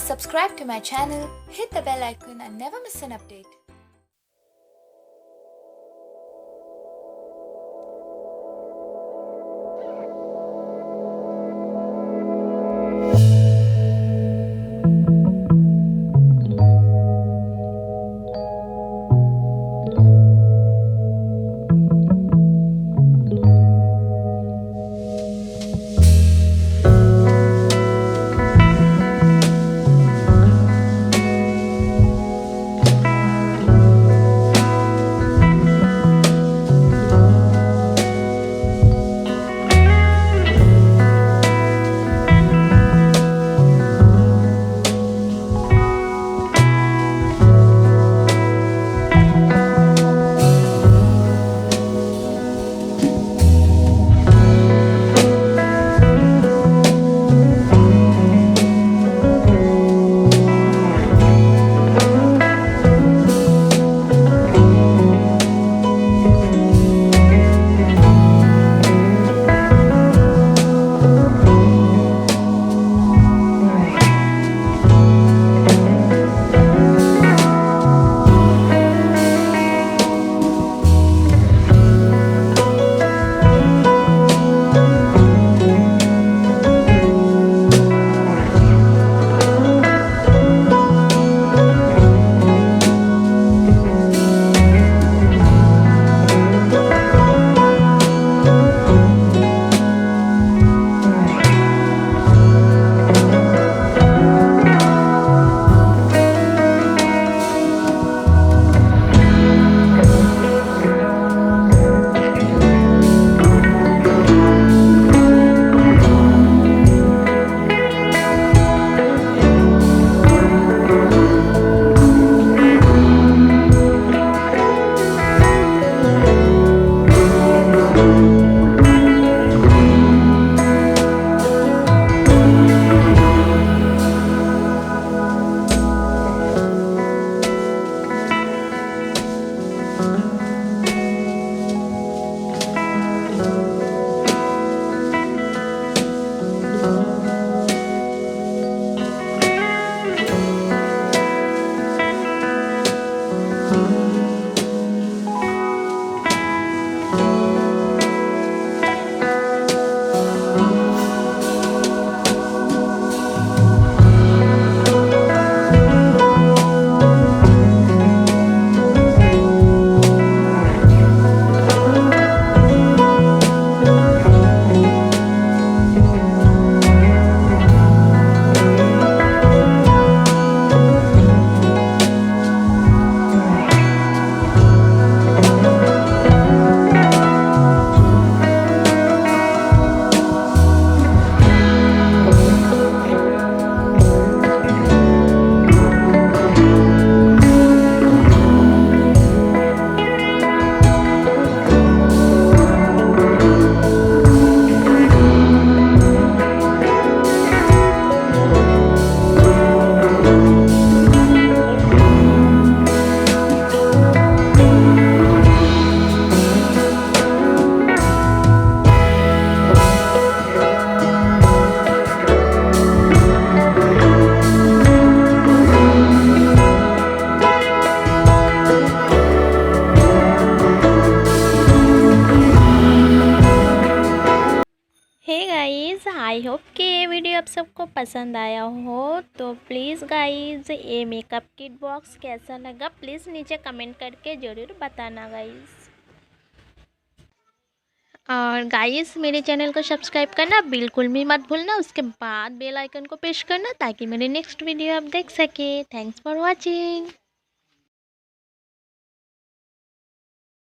subscribe to my channel, hit the bell icon and never miss an update. Hey guys, I hope कि ये video आप सबको पसंद आया हो। तो प्लीज़ गाइस, ये मेकअप किट बॉक्स कैसा लगा प्लीज़ नीचे कमेंट करके ज़रूर बताना गाइस। और गाइस, मेरे चैनल को सब्सक्राइब करना बिल्कुल भी मत भूलना। उसके बाद बेल आइकन को प्रेस करना ताकि मेरे नेक्स्ट वीडियो आप देख सके। Thanks for watching.